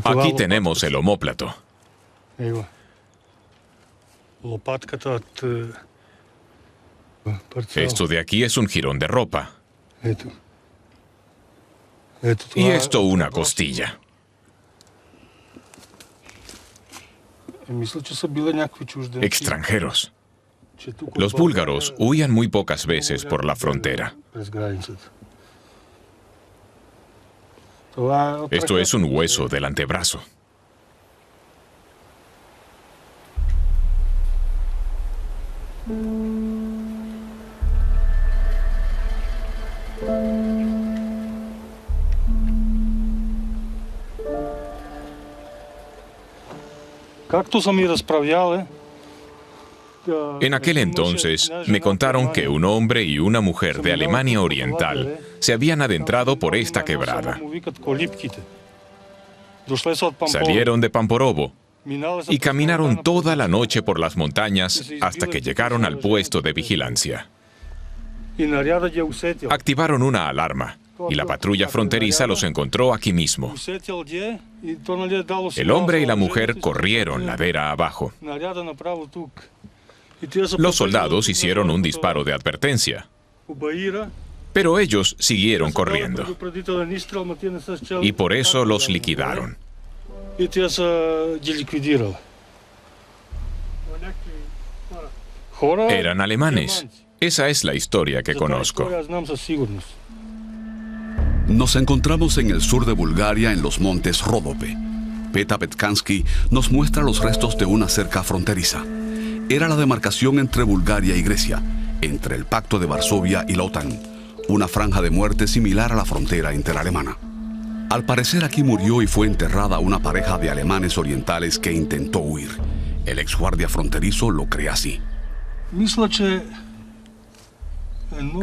Aquí tenemos el omóplato. Esto de aquí es un jirón de ropa. Y esto una costilla. Extranjeros. Los búlgaros huían muy pocas veces por la frontera. Esto es un hueso del antebrazo. En aquel entonces me contaron que un hombre y una mujer de Alemania Oriental se habían adentrado por esta quebrada. Salieron de Pamporovo y caminaron toda la noche por las montañas hasta que llegaron al puesto de vigilancia. Activaron una alarma y la patrulla fronteriza los encontró aquí mismo. El hombre y la mujer corrieron ladera abajo. Los soldados hicieron un disparo de advertencia, pero ellos siguieron corriendo y por eso los liquidaron. Eran alemanes. Esa es la historia que conozco. Nos encontramos en el sur de Bulgaria, en los montes Ródope. Peta Petkansky nos muestra los restos de una cerca fronteriza. Era la demarcación entre Bulgaria y Grecia, entre el Pacto de Varsovia y la OTAN, una franja de muerte similar a la frontera interalemana. Al parecer aquí murió y fue enterrada una pareja de alemanes orientales que intentó huir. El exguardia fronterizo lo cree así.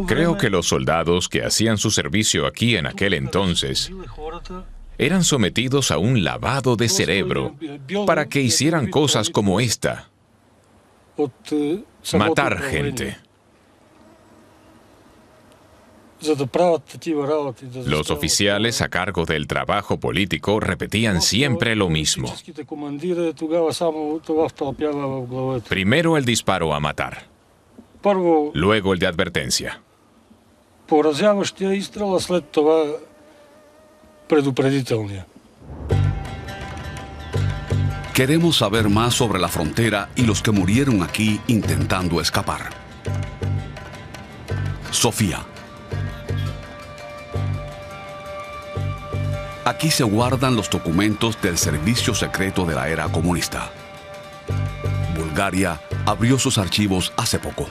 Creo que los soldados que hacían su servicio aquí en aquel entonces eran sometidos a un lavado de cerebro para que hicieran cosas como esta: matar gente. Los oficiales a cargo del trabajo político repetían siempre lo mismo. Primero el disparo a matar, luego el de advertencia. Queremos saber más sobre la frontera y los que murieron aquí intentando escapar. Sofía. Aquí se guardan los documentos del servicio secreto de la era comunista. Bulgaria abrió sus archivos hace poco.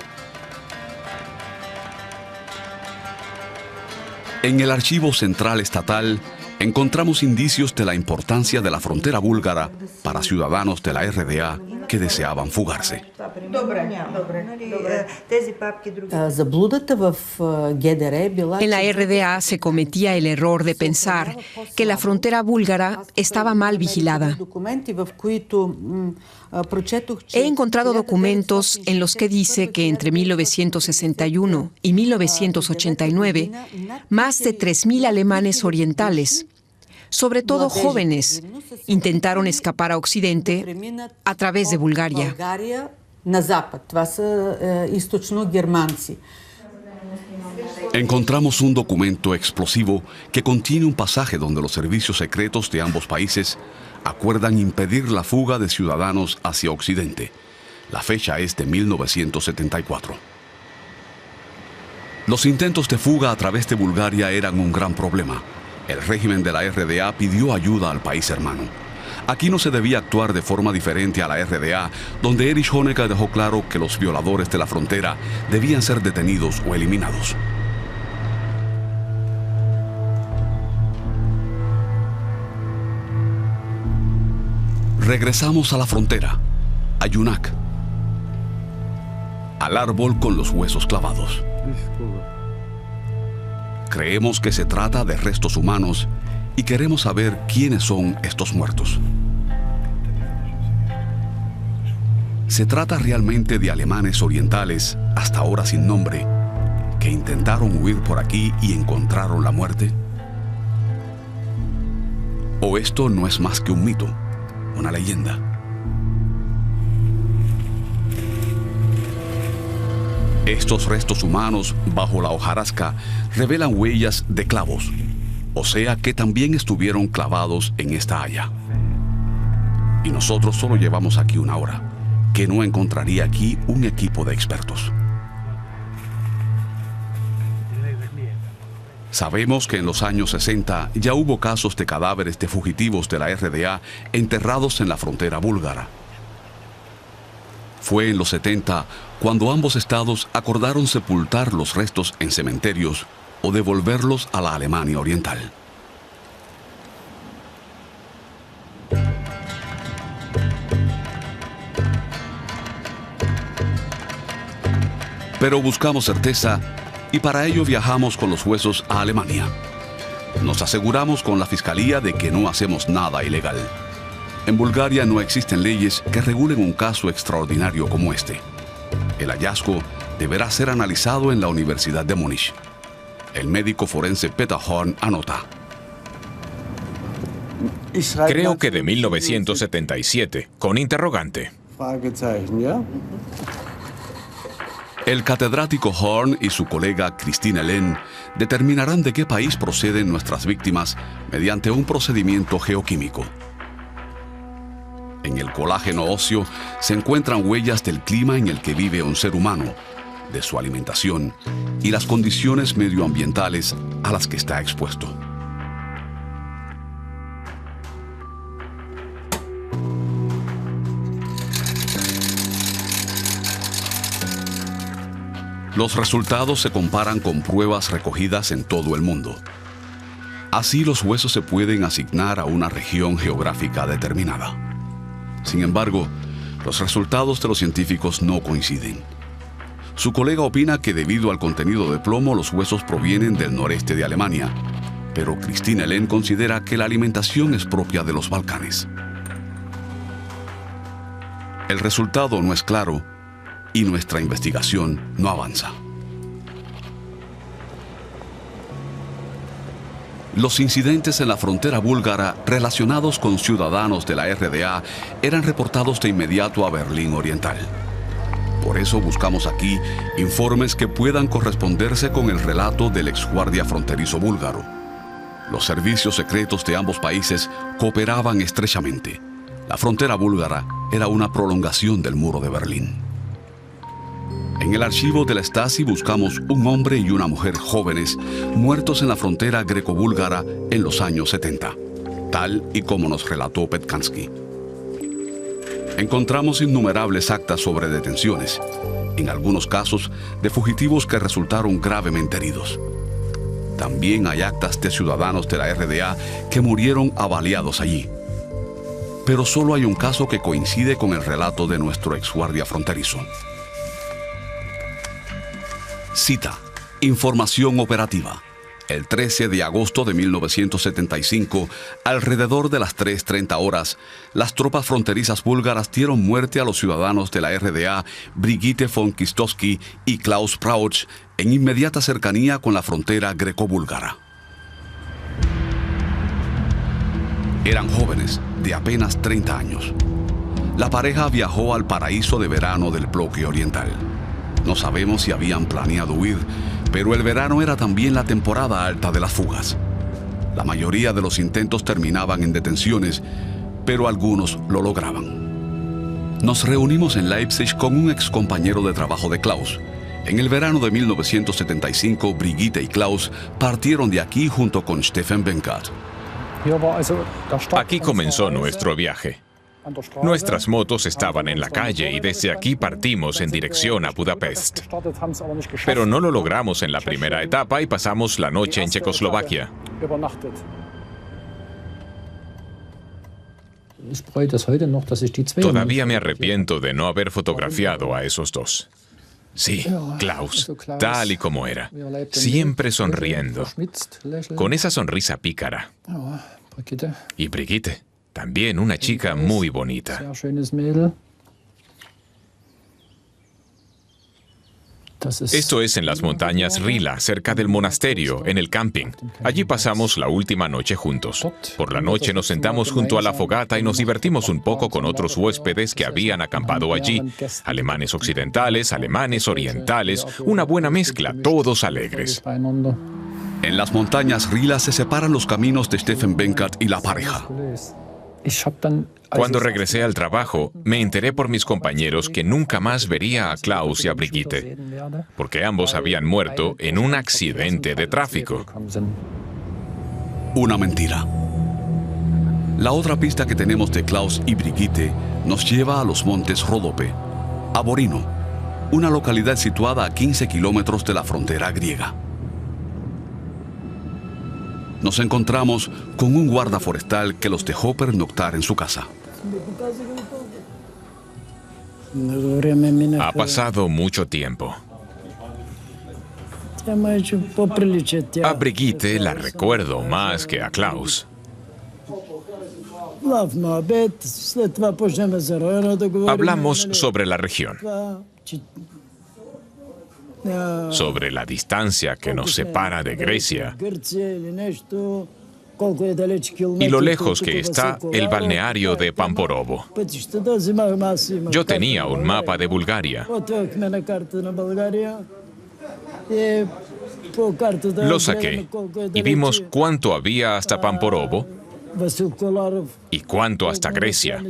En el Archivo Central Estatal encontramos indicios de la importancia de la frontera búlgara para ciudadanos de la RDA que deseaban fugarse. En la RDA se cometía el error de pensar que la frontera búlgara estaba mal vigilada. He encontrado documentos en los que dice que entre 1961 y 1989, más de 3.000 alemanes orientales, sobre todo jóvenes, intentaron escapar a Occidente a través de Bulgaria. Encontramos un documento explosivo que contiene un pasaje donde los servicios secretos de ambos países acuerdan impedir la fuga de ciudadanos hacia Occidente. La fecha es de 1974. Los intentos de fuga a través de Bulgaria eran un gran problema. El régimen de la RDA pidió ayuda al país hermano. Aquí no se debía actuar de forma diferente a la RDA, donde Erich Honecker dejó claro que los violadores de la frontera debían ser detenidos o eliminados. Regresamos a la frontera, a Yunak, al árbol con los huesos clavados. Creemos que se trata de restos humanos y queremos saber quiénes son estos muertos. ¿Se trata realmente de alemanes orientales, hasta ahora sin nombre, que intentaron huir por aquí y encontraron la muerte? ¿O esto no es más que un mito, una leyenda? Estos restos humanos bajo la hojarasca revelan huellas de clavos, o sea que también estuvieron clavados en esta haya. Y nosotros solo llevamos aquí una hora, que no encontraría aquí un equipo de expertos. Sabemos que en los años 60 ya hubo casos de cadáveres de fugitivos de la RDA enterrados en la frontera búlgara. Fue en los 70 cuando ambos estados acordaron sepultar los restos en cementerios o devolverlos a la Alemania Oriental. Pero buscamos certeza y para ello viajamos con los huesos a Alemania. Nos aseguramos con la fiscalía de que no hacemos nada ilegal. En Bulgaria no existen leyes que regulen un caso extraordinario como este. El hallazgo deberá ser analizado en la Universidad de Múnich. El médico forense Peter Horn anota: Creo que de 1977, con interrogante. El catedrático Horn y su colega Christine Len determinarán de qué país proceden nuestras víctimas mediante un procedimiento geoquímico. En el colágeno óseo se encuentran huellas del clima en el que vive un ser humano, de su alimentación y las condiciones medioambientales a las que está expuesto. Los resultados se comparan con pruebas recogidas en todo el mundo. Así los huesos se pueden asignar a una región geográfica determinada. Sin embargo, los resultados de los científicos no coinciden. Su colega opina que debido al contenido de plomo los huesos provienen del noreste de Alemania, pero Christine Len considera que la alimentación es propia de los Balcanes. El resultado no es claro y nuestra investigación no avanza. Los incidentes en la frontera búlgara relacionados con ciudadanos de la RDA eran reportados de inmediato a Berlín Oriental. Por eso buscamos aquí informes que puedan corresponderse con el relato del exguardia fronterizo búlgaro. Los servicios secretos de ambos países cooperaban estrechamente. La frontera búlgara era una prolongación del muro de Berlín. En el archivo de la Stasi buscamos un hombre y una mujer jóvenes muertos en la frontera greco-búlgara en los años 70, tal y como nos relató Petkansky. Encontramos innumerables actas sobre detenciones, en algunos casos de fugitivos que resultaron gravemente heridos. También hay actas de ciudadanos de la RDA que murieron abaleados allí. Pero solo hay un caso que coincide con el relato de nuestro exguardia fronterizo. Cita: Información operativa. El 13 de agosto de 1975, alrededor de las 3:30 horas, las tropas fronterizas búlgaras dieron muerte a los ciudadanos de la RDA Brigitte von Kistowski y Klaus Prauch en inmediata cercanía con la frontera greco-búlgara. Eran jóvenes, de apenas 30 años. La pareja viajó al paraíso de verano del bloque oriental. No sabemos si habían planeado huir, pero el verano era también la temporada alta de las fugas. La mayoría de los intentos terminaban en detenciones, pero algunos lo lograban. Nos reunimos en Leipzig con un ex compañero de trabajo de Klaus. En el verano de 1975, Brigitte y Klaus partieron de aquí junto con Steffen Benkert. Aquí comenzó nuestro viaje. Nuestras motos estaban en la calle y desde aquí partimos en dirección a Budapest. Pero no lo logramos en la primera etapa y pasamos la noche en Checoslovaquia. Todavía me arrepiento de no haber fotografiado a esos dos. Sí, Klaus, tal y como era, siempre sonriendo, con esa sonrisa pícara. Y Brigitte, también una chica muy bonita. Esto es en las montañas Rila, cerca del monasterio, en el camping. Allí pasamos la última noche juntos. Por la noche nos sentamos junto a la fogata y nos divertimos un poco con otros huéspedes que habían acampado allí. Alemanes occidentales, alemanes orientales, una buena mezcla, todos alegres. En las montañas Rila se separan los caminos de Steffen Benkat y la pareja. Cuando regresé al trabajo, me enteré por mis compañeros que nunca más vería a Klaus y a Brigitte, porque ambos habían muerto en un accidente de tráfico. Una mentira. La otra pista que tenemos de Klaus y Brigitte nos lleva a los montes Ródope, a Borino, una localidad situada a 15 kilómetros de la frontera griega. Nos encontramos con un guarda forestal que los dejó pernoctar en su casa. Ha pasado mucho tiempo. A Brigitte la recuerdo más que a Klaus. Hablamos sobre la región, sobre la distancia que nos separa de Grecia y lo lejos que está el balneario de Pamporovo. Yo tenía un mapa de Bulgaria. Lo saqué y vimos cuánto había hasta Pamporovo y cuánto hasta Grecia.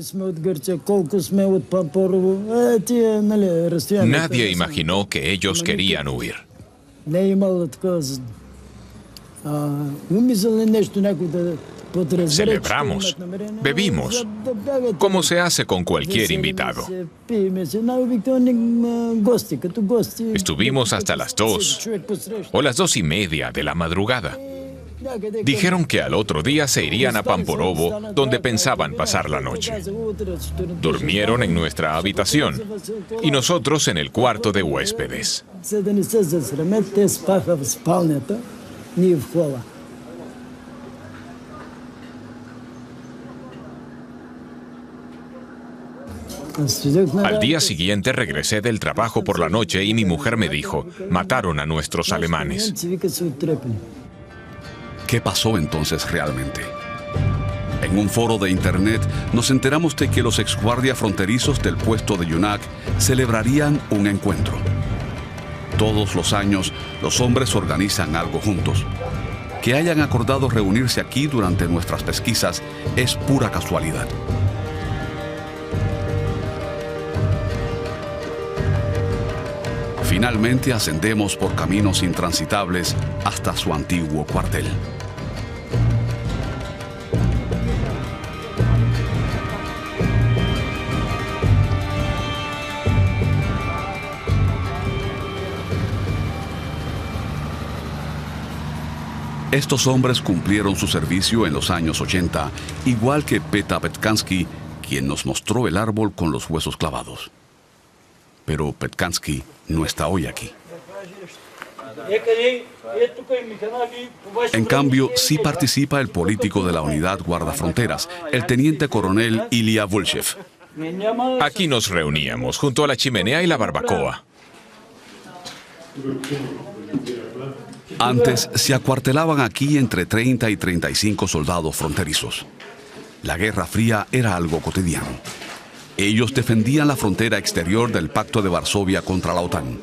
Nadie imaginó que ellos querían huir. Celebramos, bebimos, como se hace con cualquier invitado. Estuvimos hasta las 2 o las 2:30 de la madrugada. Dijeron que al otro día se irían a Pamporovo, donde pensaban pasar la noche. Durmieron en nuestra habitación y nosotros en el cuarto de huéspedes. Al día siguiente regresé del trabajo por la noche y mi mujer me dijo, mataron a nuestros alemanes. ¿Qué pasó entonces realmente? En un foro de internet nos enteramos de que los exguardias fronterizos del puesto de Yunak celebrarían un encuentro. Todos los años los hombres organizan algo juntos. Que hayan acordado reunirse aquí durante nuestras pesquisas es pura casualidad. Finalmente ascendemos por caminos intransitables hasta su antiguo cuartel. Estos hombres cumplieron su servicio en los años 80, igual que Peta Petkansky, quien nos mostró el árbol con los huesos clavados. Pero Petkansky no está hoy aquí. En cambio, sí participa el político de la unidad guardafronteras, el teniente coronel Ilya Vulchev. Aquí nos reuníamos, junto a la chimenea y la barbacoa. Antes se acuartelaban aquí entre 30 y 35 soldados fronterizos. La Guerra Fría era algo cotidiano. Ellos defendían la frontera exterior del Pacto de Varsovia contra la OTAN.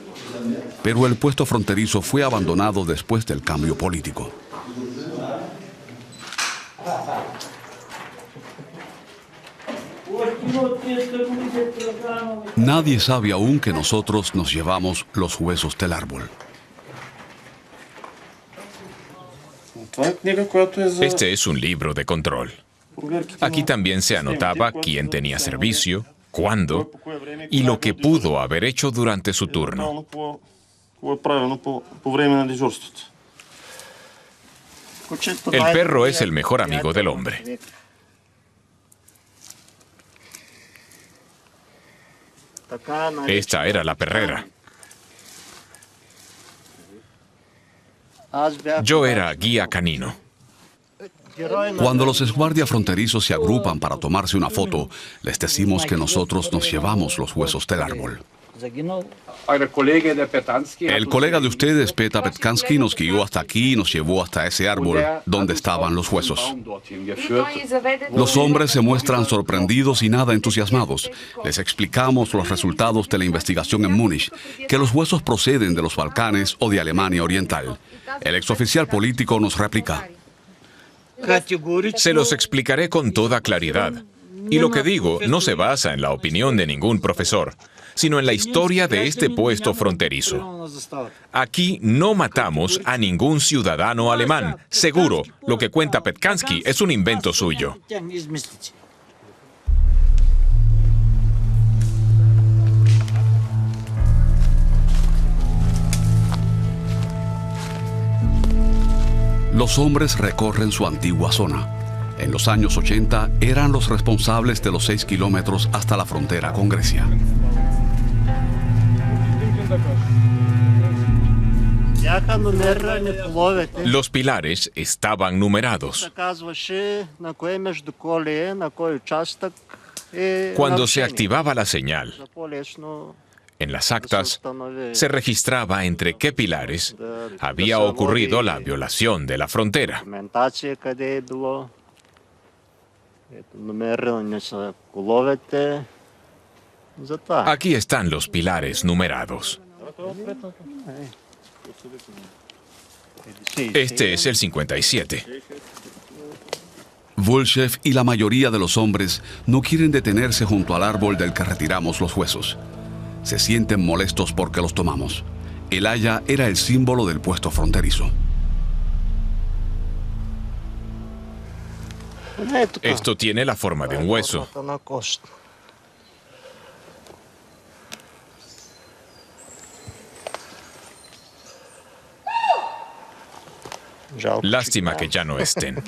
Pero el puesto fronterizo fue abandonado después del cambio político. Nadie sabe aún que nosotros nos llevamos los huesos del árbol. Este es un libro de control. Aquí también se anotaba quién tenía servicio, cuándo y lo que pudo haber hecho durante su turno. El perro es el mejor amigo del hombre. Esta era la perrera. Yo era guía canino. Cuando los esguardias fronterizos se agrupan para tomarse una foto, les decimos que nosotros nos llevamos los huesos del árbol. El colega de ustedes, Peta Petkansky, nos guió hasta aquí y nos llevó hasta ese árbol donde estaban los huesos. Los hombres se muestran sorprendidos y nada entusiasmados. Les explicamos los resultados de la investigación en Múnich, que los huesos proceden de los Balcanes o de Alemania Oriental. El exoficial político nos replica: Se los explicaré con toda claridad. Y lo que digo no se basa en la opinión de ningún profesor, sino en la historia de este puesto fronterizo. Aquí no matamos a ningún ciudadano alemán. Seguro, lo que cuenta Petkansky es un invento suyo. Los hombres recorren su antigua zona. En los años 80 eran los responsables de los 6 kilómetros hasta la frontera con Grecia. Los pilares estaban numerados. Cuando se activaba la señal, en las actas se registraba entre qué pilares había ocurrido la violación de la frontera. Aquí están los pilares numerados. Este es el 57. Vulchev y la mayoría de los hombres no quieren detenerse junto al árbol del que retiramos los huesos. Se sienten molestos porque los tomamos. El haya era el símbolo del puesto fronterizo. Esto tiene la forma de un hueso. Lástima que ya no estén.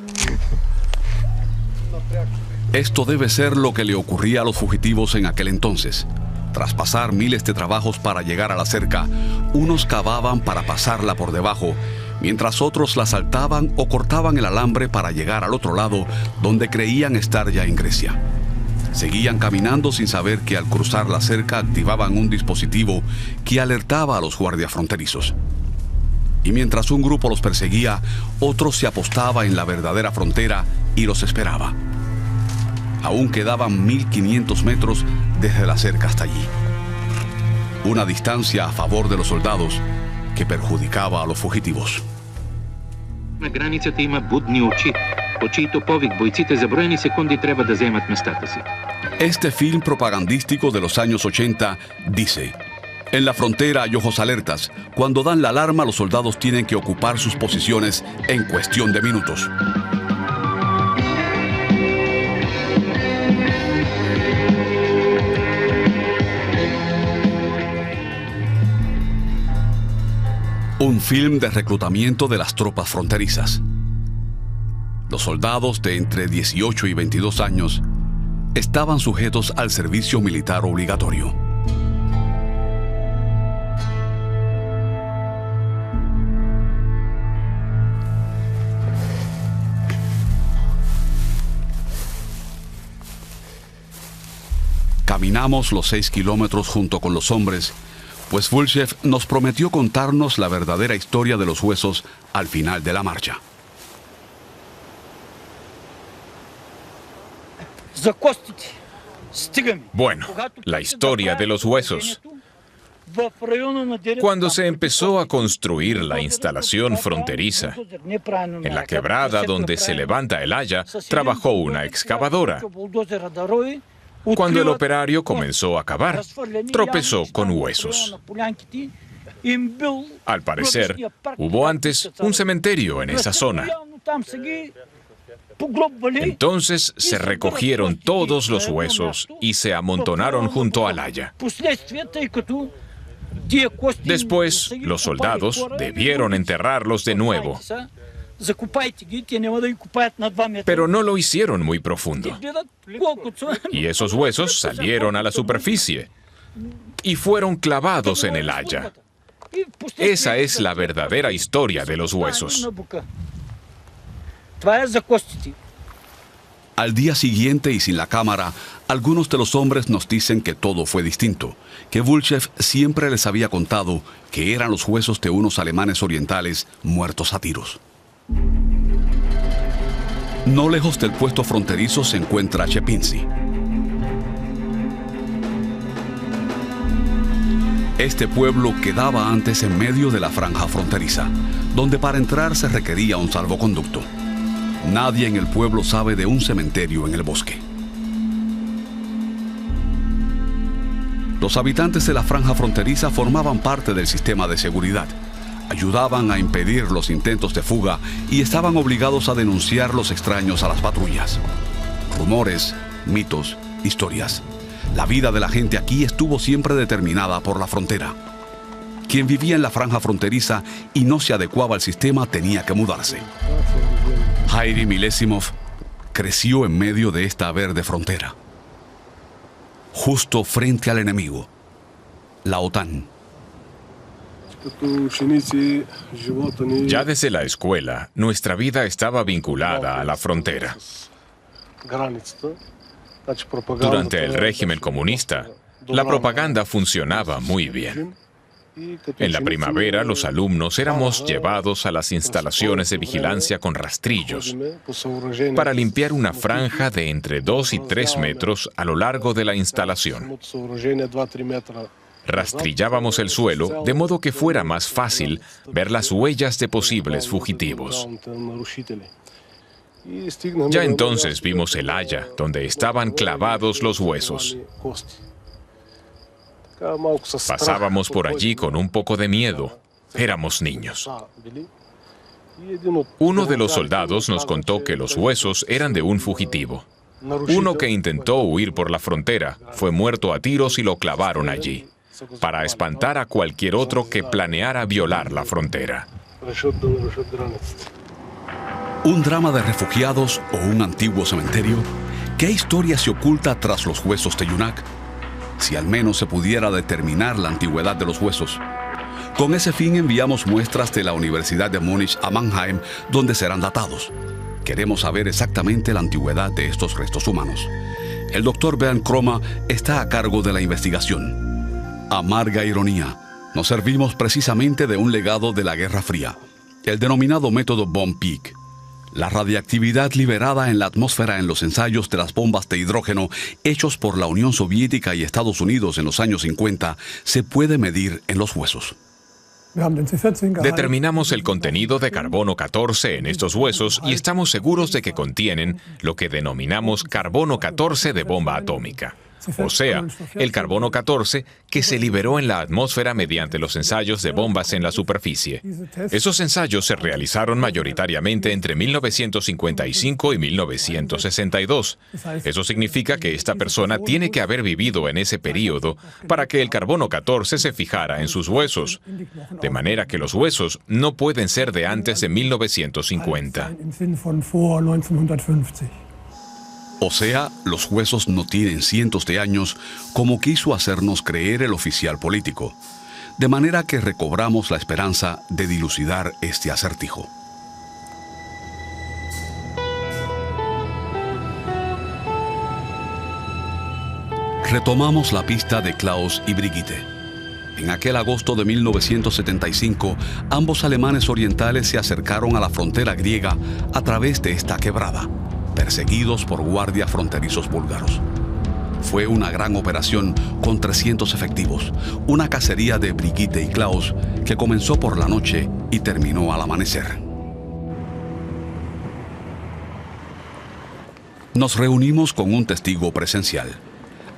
Esto debe ser lo que le ocurría a los fugitivos en aquel entonces. Tras pasar miles de trabajos para llegar a la cerca, unos cavaban para pasarla por debajo, mientras otros la saltaban o cortaban el alambre para llegar al otro lado, donde creían estar ya en Grecia. Seguían caminando sin saber que al cruzar la cerca activaban un dispositivo que alertaba a los guardias fronterizos. Y mientras un grupo los perseguía, otro se apostaba en la verdadera frontera y los esperaba. Aún quedaban 1.500 metros desde la cerca hasta allí. Una distancia a favor de los soldados que perjudicaba a los fugitivos. На границата има будни очи, по чието повик бойците за броени секунди трябва да заемат местата си. Este film propagandístico de los años 80 dice: en la frontera hay ojos alertas. Cuando dan la alarma, los soldados tienen que ocupar sus posiciones en cuestión de minutos. Un film de reclutamiento de las tropas fronterizas. Los soldados de entre 18 y 22 años estaban sujetos al servicio militar obligatorio. Caminamos los 6 kilómetros junto con los hombres, pues Vulchev nos prometió contarnos la verdadera historia de los huesos al final de la marcha. Bueno, la historia de los huesos. Cuando se empezó a construir la instalación fronteriza, en la quebrada donde se levanta el haya, trabajó una excavadora. Cuando el operario comenzó a cavar, tropezó con huesos. Al parecer, hubo antes un cementerio en esa zona. Entonces se recogieron todos los huesos y se amontonaron junto al haya. Después, los soldados debieron enterrarlos de nuevo. Pero no lo hicieron muy profundo. Y esos huesos salieron a la superficie y fueron clavados en el haya. Esa es la verdadera historia de los huesos. Al día siguiente y sin la cámara, algunos de los hombres nos dicen que todo fue distinto, que Vulchev siempre les había contado que eran los huesos de unos alemanes orientales muertos a tiros. No lejos del puesto fronterizo se encuentra Chepinzi. Este pueblo quedaba antes en medio de la franja fronteriza, donde para entrar se requería un salvoconducto. Nadie en el pueblo sabe de un cementerio en el bosque. Los habitantes de la franja fronteriza formaban parte del sistema de seguridad, ayudaban a impedir los intentos de fuga y estaban obligados a denunciar los extraños a las patrullas. Rumores, mitos, historias. La vida de la gente aquí estuvo siempre determinada por la frontera. Quien vivía en la franja fronteriza y no se adecuaba al sistema tenía que mudarse. Jairi Milesimov creció en medio de esta verde frontera, justo frente al enemigo, la OTAN. Ya desde la escuela, nuestra vida estaba vinculada a la frontera. Durante el régimen comunista, la propaganda funcionaba muy bien. En la primavera, los alumnos éramos llevados a las instalaciones de vigilancia con rastrillos para limpiar una franja de entre 2 y 3 metros a lo largo de la instalación. Rastrillábamos el suelo de modo que fuera más fácil ver las huellas de posibles fugitivos. Ya entonces vimos el haya, donde estaban clavados los huesos. Pasábamos por allí con un poco de miedo. Éramos niños. Uno de los soldados nos contó que los huesos eran de un fugitivo. Uno que intentó huir por la frontera fue muerto a tiros y lo clavaron allí, para espantar a cualquier otro que planeara violar la frontera. ¿Un drama de refugiados o un antiguo cementerio? ¿Qué historia se oculta tras los huesos de Yunak? Si al menos se pudiera determinar la antigüedad de los huesos. Con ese fin enviamos muestras de la Universidad de Múnich a Mannheim, donde serán datados. Queremos saber exactamente la antigüedad de estos restos humanos. El doctor Bernd Kroma está a cargo de la investigación. Amarga ironía, nos servimos precisamente de un legado de la Guerra Fría, el denominado método Bomb Peak. La radiactividad liberada en la atmósfera en los ensayos de las bombas de hidrógeno hechos por la Unión Soviética y Estados Unidos en los años 50 se puede medir en los huesos. Determinamos el contenido de carbono 14 en estos huesos y estamos seguros de que contienen lo que denominamos carbono 14 de bomba atómica. O sea, el carbono 14 que se liberó en la atmósfera mediante los ensayos de bombas en la superficie. Esos ensayos se realizaron mayoritariamente entre 1955 y 1962. Eso significa que esta persona tiene que haber vivido en ese periodo para que el carbono 14 se fijara en sus huesos. De manera que los huesos no pueden ser de antes de 1950. O sea, los huesos no tienen cientos de años, como quiso hacernos creer el oficial político. De manera que recobramos la esperanza de dilucidar este acertijo. Retomamos la pista de Klaus y Brigitte. En aquel agosto de 1975, ambos alemanes orientales se acercaron a la frontera griega a través de esta quebrada, perseguidos por guardias fronterizos búlgaros. Fue una gran operación con 300 efectivos, una cacería de Brigitte y Klaus que comenzó por la noche y terminó al amanecer. Nos reunimos con un testigo presencial.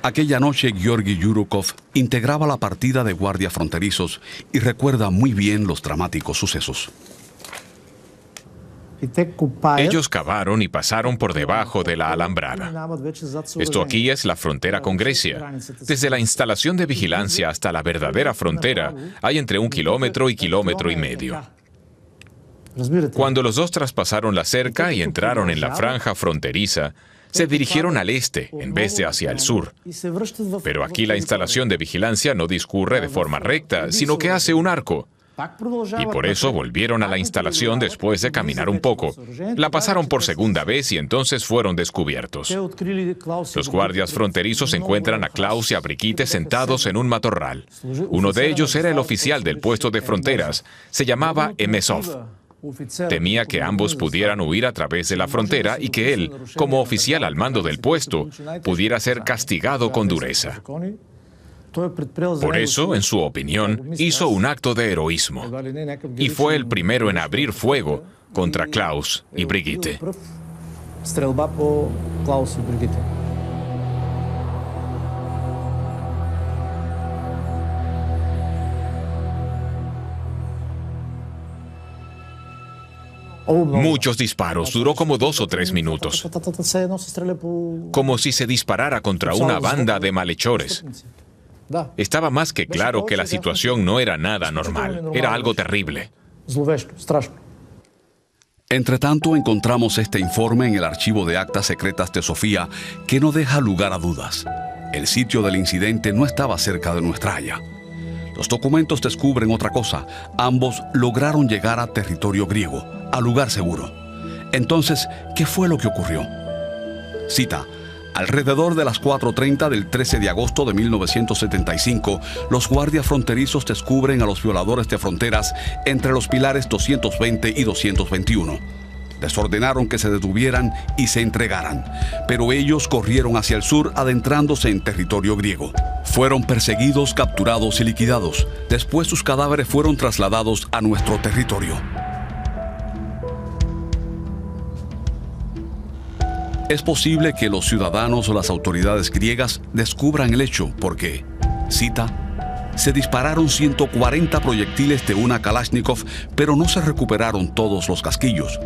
Aquella noche Georgi Yurukov integraba la partida de guardias fronterizos y recuerda muy bien los dramáticos sucesos. Ellos cavaron y pasaron por debajo de la alambrada. Esto aquí es la frontera con Grecia. Desde la instalación de vigilancia hasta la verdadera frontera hay entre 1 kilómetro y 1,5 kilómetros. Cuando los dos traspasaron la cerca y entraron en la franja fronteriza, se dirigieron al este en vez de hacia el sur. Pero aquí la instalación de vigilancia no discurre de forma recta, sino que hace un arco. Y por eso volvieron a la instalación después de caminar un poco. La pasaron por segunda vez y entonces fueron descubiertos. Los guardias fronterizos encuentran a Klaus y a Brigitte sentados en un matorral. Uno de ellos era el oficial del puesto de fronteras. Se llamaba Emesov. Temía que ambos pudieran huir a través de la frontera y que él, como oficial al mando del puesto, pudiera ser castigado con dureza. Por eso, en su opinión, hizo un acto de heroísmo y fue el primero en abrir fuego contra Klaus y Brigitte. Muchos disparos, duró como 2 o 3 minutos, como si se disparara contra una banda de malhechores. Estaba más que claro que la situación no era nada normal, era algo terrible. Entretanto, encontramos este informe en el archivo de actas secretas de Sofía que no deja lugar a dudas. El sitio del incidente no estaba cerca de nuestra haya. Los documentos descubren otra cosa. Ambos lograron llegar a territorio griego, a lugar seguro. Entonces, ¿qué fue lo que ocurrió? Cita. Alrededor de las 4:30 del 13 de agosto de 1975, los guardias fronterizos descubren a los violadores de fronteras entre los pilares 220 y 221. Les ordenaron que se detuvieran y se entregaran, pero ellos corrieron hacia el sur adentrándose en territorio griego. Fueron perseguidos, capturados y liquidados. Después sus cadáveres fueron trasladados a nuestro territorio. Es posible que los ciudadanos o las autoridades griegas descubran el hecho porque, cita, se dispararon 140 proyectiles de una Kalashnikov, pero no se recuperaron todos los casquillos.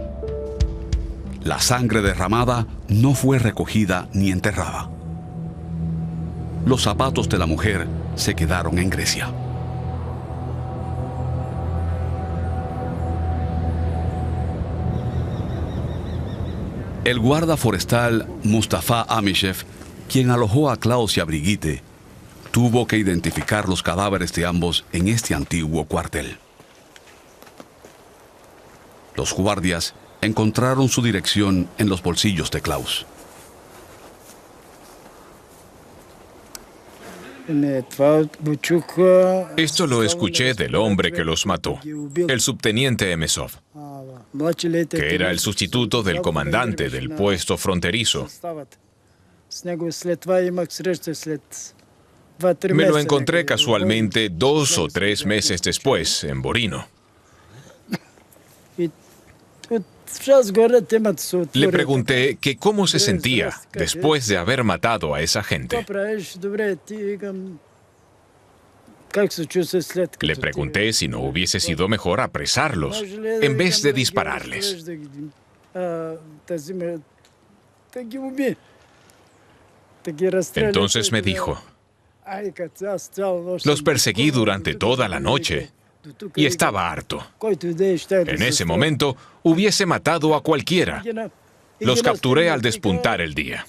La sangre derramada no fue recogida ni enterrada. Los zapatos de la mujer se quedaron en Grecia. El guarda forestal Mustafa Amishev, quien alojó a Klaus y a Brigitte, tuvo que identificar los cadáveres de ambos en este antiguo cuartel. Los guardias encontraron su dirección en los bolsillos de Klaus. Esto lo escuché del hombre que los mató, el subteniente Emesov, que era el sustituto del comandante del puesto fronterizo. Me lo encontré casualmente 2 o 3 meses después, en Borino. Le pregunté que cómo se sentía después de haber matado a esa gente. Le pregunté si no hubiese sido mejor apresarlos en vez de dispararles. Entonces me dijo, los perseguí durante toda la noche y estaba harto. En ese momento hubiese matado a cualquiera. Los capturé al despuntar el día.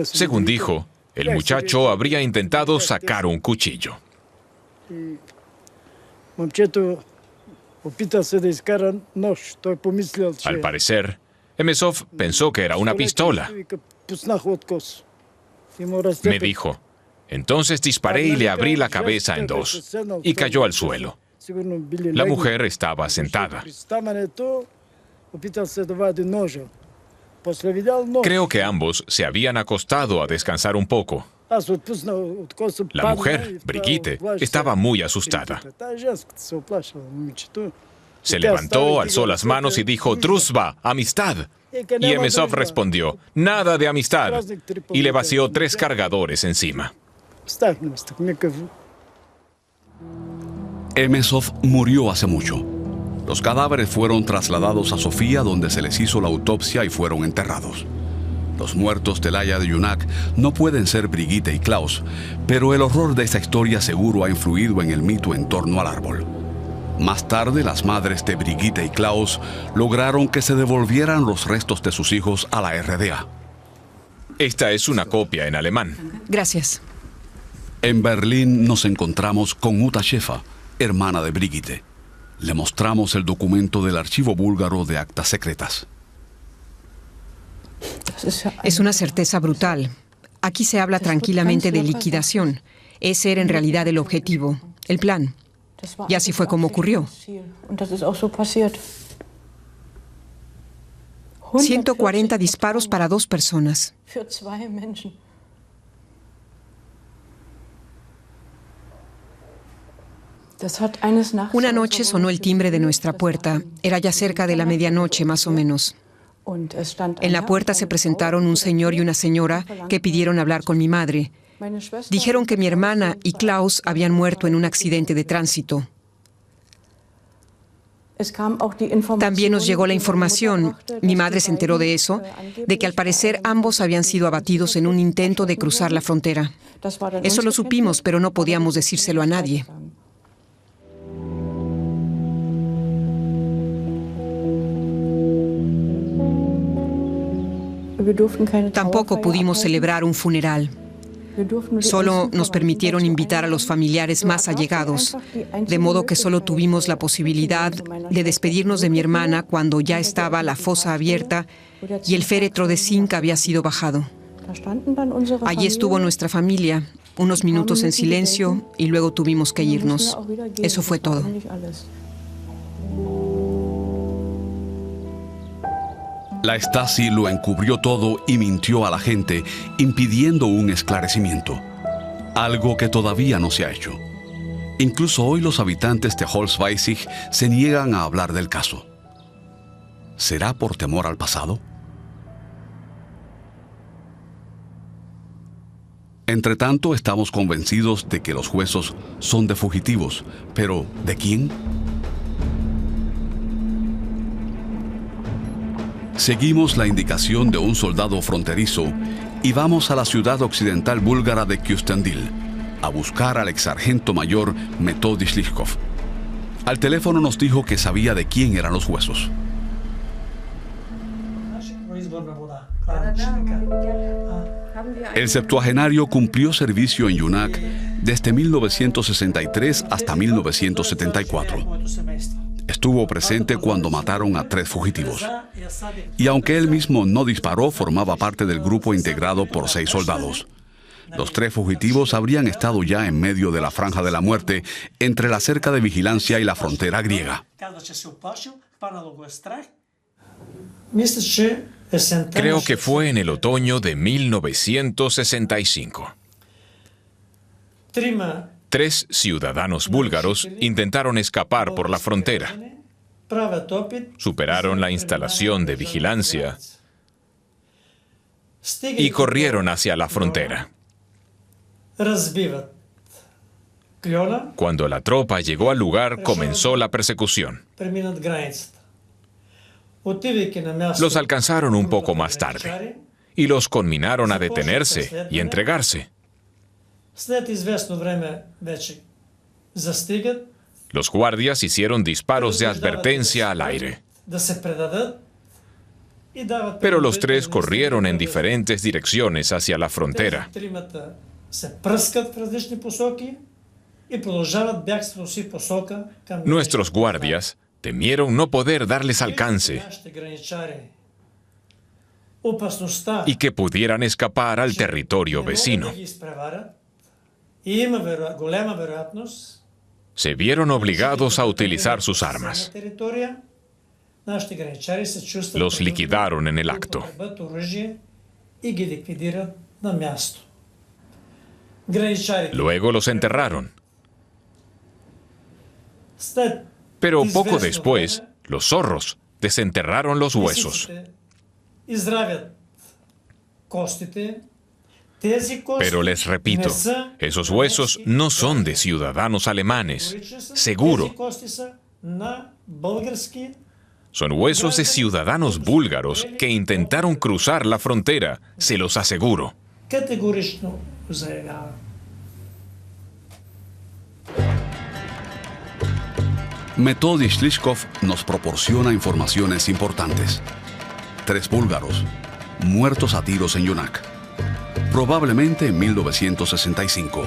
Según dijo, el muchacho habría intentado sacar un cuchillo. Al parecer, Emesov pensó que era una pistola. Me dijo, entonces disparé y le abrí la cabeza en 2 y cayó al suelo. La mujer estaba sentada. Creo que ambos se habían acostado a descansar un poco. La mujer, Brigitte, estaba muy asustada. Se levantó, alzó las manos y dijo, «Druzhba, amistad». Y Emesov respondió, «Nada de amistad», y le vació 3 cargadores encima. Emesov murió hace mucho. Los cadáveres fueron trasladados a Sofía, donde se les hizo la autopsia y fueron enterrados. Los muertos del Haya de Yunak no pueden ser Brigitte y Klaus, pero el horror de esta historia seguro ha influido en el mito en torno al árbol. Más tarde, las madres de Brigitte y Klaus lograron que se devolvieran los restos de sus hijos a la RDA. Esta es una copia en alemán. Gracias. En Berlín nos encontramos con Uta Shefa, hermana de Brigitte. Le mostramos el documento del archivo búlgaro de actas secretas. Es una certeza brutal. Aquí se habla tranquilamente de liquidación. Ese era en realidad el objetivo, el plan. Y así fue como ocurrió. 140 disparos para 2 personas. Una noche sonó el timbre de nuestra puerta. Era ya cerca de la medianoche, más o menos. En la puerta se presentaron un señor y una señora que pidieron hablar con mi madre. Dijeron que mi hermana y Klaus habían muerto en un accidente de tránsito. También nos llegó la información, mi madre se enteró de eso, de que al parecer ambos habían sido abatidos en un intento de cruzar la frontera. Eso lo supimos, pero no podíamos decírselo a nadie. Tampoco pudimos celebrar un funeral. Solo nos permitieron invitar a los familiares más allegados, de modo que solo tuvimos la posibilidad de despedirnos de mi hermana cuando ya estaba la fosa abierta y el féretro de zinc había sido bajado. Allí estuvo nuestra familia, unos minutos en silencio y luego tuvimos que irnos. Eso fue todo. La Stasi lo encubrió todo y mintió a la gente, impidiendo un esclarecimiento. Algo que todavía no se ha hecho. Incluso hoy los habitantes de Holzweissig se niegan a hablar del caso. ¿Será por temor al pasado? Entretanto, estamos convencidos de que los huesos son de fugitivos. ¿Pero de quién? Seguimos la indicación de un soldado fronterizo y vamos a la ciudad occidental búlgara de Kyustendil a buscar al exsargento mayor Metodi Shlichkov. Al teléfono nos dijo que sabía de quién eran los huesos. El septuagenario cumplió servicio en Yunak desde 1963 hasta 1974. Estuvo presente cuando mataron a 3 fugitivos. Y aunque él mismo no disparó, formaba parte del grupo integrado por 6 soldados. Los 3 fugitivos habrían estado ya en medio de la franja de la muerte, entre la cerca de vigilancia y la frontera griega. Creo que fue en el otoño de 1965. 3 ciudadanos búlgaros intentaron escapar por la frontera. Superaron la instalación de vigilancia y corrieron hacia la frontera. Cuando la tropa llegó al lugar, comenzó la persecución. Los alcanzaron un poco más tarde y los conminaron a detenerse y entregarse. Los guardias hicieron disparos de advertencia al aire. Pero los 3 corrieron en diferentes direcciones hacia la frontera. Nuestros guardias temieron no poder darles alcance y que pudieran escapar al territorio vecino. Se vieron obligados a utilizar sus armas. Los liquidaron en el acto. Luego los enterraron. Pero poco después, los zorros desenterraron los huesos. Pero les repito, esos huesos no son de ciudadanos alemanes, seguro. Son huesos de ciudadanos búlgaros que intentaron cruzar la frontera, se los aseguro. Metodi Shlichkov nos proporciona informaciones importantes. 3 búlgaros muertos a tiros en Yunak. probablemente en 1965,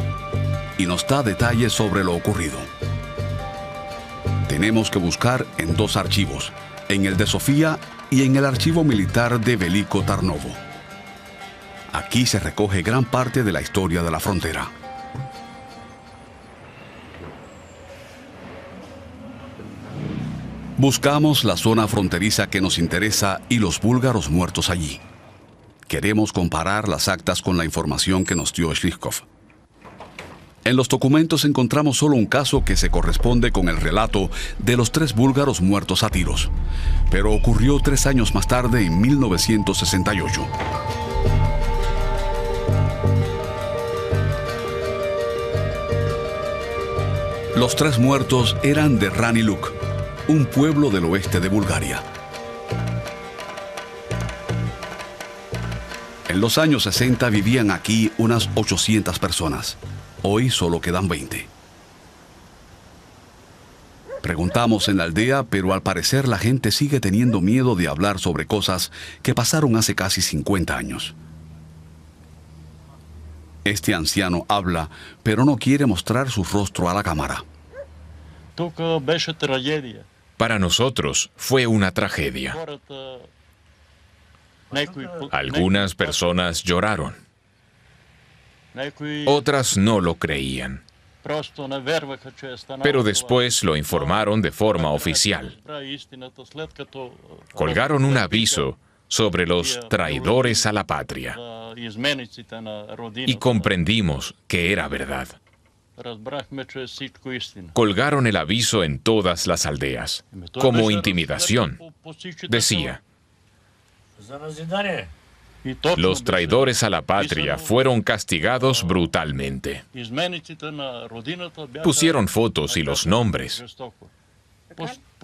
y nos da detalles sobre lo ocurrido. Tenemos que buscar en dos archivos, en el de Sofía y en el archivo militar de Veliko Tarnovo. Aquí se recoge gran parte de la historia de la frontera. Buscamos la zona fronteriza que nos interesa y los búlgaros muertos allí. Queremos comparar las actas con la información que nos dio Shlichkov. En los documentos encontramos solo un caso que se corresponde con el relato de los 3 búlgaros muertos a tiros, pero ocurrió 3 años más tarde, en 1968. Los 3 muertos eran de Raniluk, un pueblo del oeste de Bulgaria. En los años 60 vivían aquí unas 800 personas. Hoy solo quedan 20. Preguntamos en la aldea, pero al parecer la gente sigue teniendo miedo de hablar sobre cosas que pasaron hace casi 50 años. Este anciano habla, pero no quiere mostrar su rostro a la cámara. Para nosotros fue una tragedia. Algunas personas lloraron. Otras no lo creían. Pero después lo informaron de forma oficial. Colgaron un aviso sobre los traidores a la patria. Y comprendimos que era verdad. Colgaron el aviso en todas las aldeas, como intimidación. Decía: los traidores a la patria fueron castigados brutalmente. Pusieron fotos y los nombres.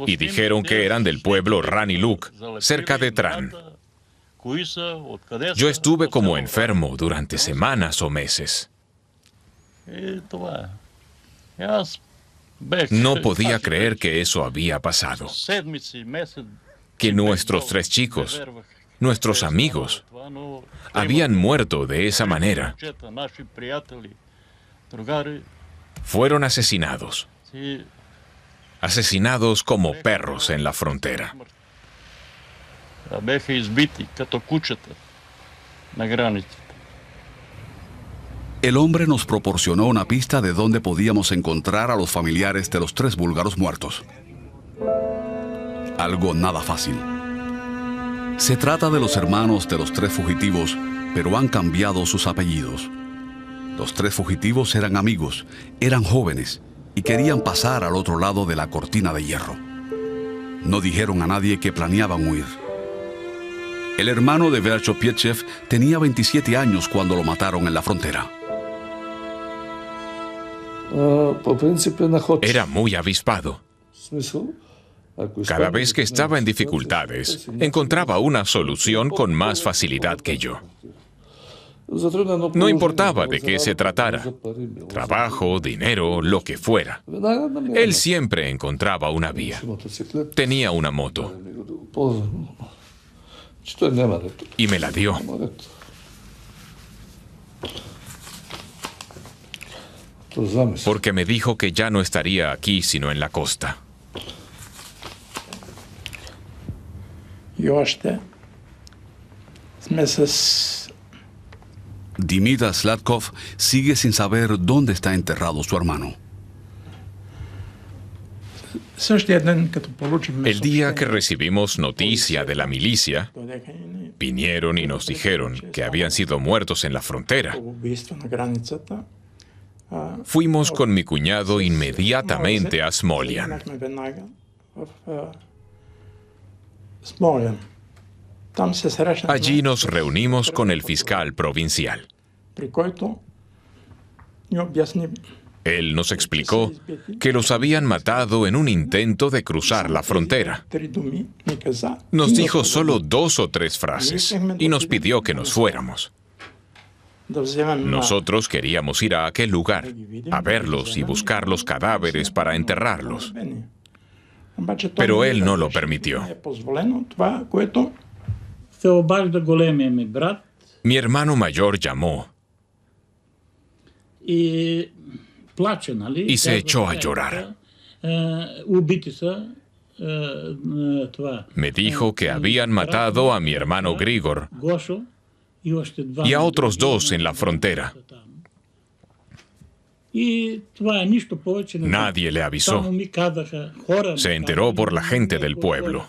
Y dijeron que eran del pueblo Raniluk, cerca de Tran. Yo estuve como enfermo durante semanas o meses. No podía creer que eso había pasado. Que nuestros 3 chicos, nuestros amigos, habían muerto de esa manera. Fueron asesinados. Asesinados como perros en la frontera. El hombre nos proporcionó una pista de dónde podíamos encontrar a los familiares de los 3 búlgaros muertos. Algo nada fácil. Se trata de los hermanos de los 3 fugitivos, pero han cambiado sus apellidos. Los 3 fugitivos eran amigos, eran jóvenes y querían pasar al otro lado de la cortina de hierro. No dijeron a nadie que planeaban huir. El hermano de Verchopietchev tenía 27 años cuando lo mataron en la frontera. Era muy avispado. Cada vez que estaba en dificultades, encontraba una solución con más facilidad que yo. No importaba de qué se tratara, trabajo, dinero, lo que fuera. Él siempre encontraba una vía. Tenía una moto. Y me la dio. Porque me dijo que ya no estaría aquí sino en la costa. Dimitra Slatkov sigue sin saber dónde está enterrado su hermano. El día que recibimos noticia de la milicia, vinieron y nos dijeron que habían sido muertos en la frontera. Fuimos con mi cuñado inmediatamente a Smolian. Allí nos reunimos con el fiscal provincial. Él nos explicó que los habían matado en un intento de cruzar la frontera. Nos dijo solo 2 o 3 frases y nos pidió que nos fuéramos. Nosotros queríamos ir a aquel lugar, a verlos y buscar los cadáveres para enterrarlos. Pero él no lo permitió. Mi hermano mayor llamó y se echó a llorar. Me dijo que habían matado a mi hermano Grigor y a otros 2 en la frontera. Nadie le avisó. Se enteró por la gente del pueblo.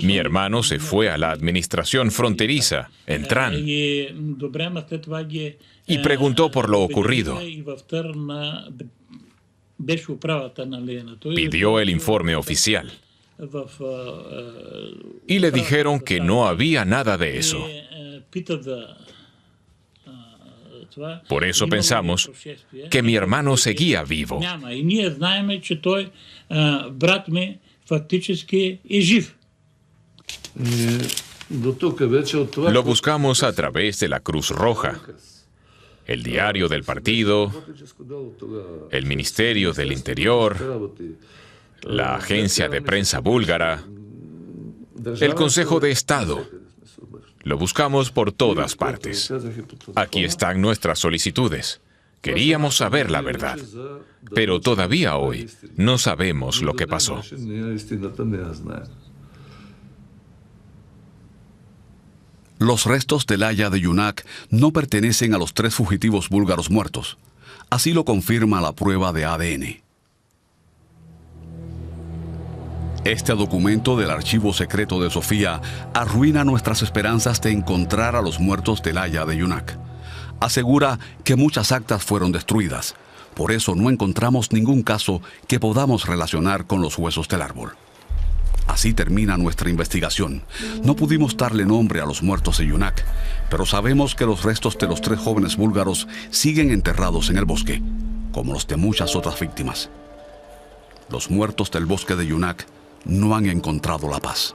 Mi hermano se fue a la administración fronteriza, en Tran, y preguntó por lo ocurrido. Pidió el informe oficial. Y le dijeron que no había nada de eso. Por eso pensamos que mi hermano seguía vivo. Lo buscamos a través de la Cruz Roja, el diario del partido, el Ministerio del Interior, la agencia de prensa búlgara, el Consejo de Estado. Lo buscamos por todas partes. Aquí están nuestras solicitudes. Queríamos saber la verdad, pero todavía hoy no sabemos lo que pasó. Los restos del Aya de Yunak no pertenecen a los 3 fugitivos búlgaros muertos. Así lo confirma la prueba de ADN. Este documento del archivo secreto de Sofía arruina nuestras esperanzas de encontrar a los muertos del Aya de Yunak. Asegura que muchas actas fueron destruidas. Por eso no encontramos ningún caso que podamos relacionar con los huesos del árbol. Así termina nuestra investigación. No pudimos darle nombre a los muertos de Yunak, pero sabemos que los restos de los 3 jóvenes búlgaros siguen enterrados en el bosque, como los de muchas otras víctimas. Los muertos del bosque de Yunak no han encontrado la paz.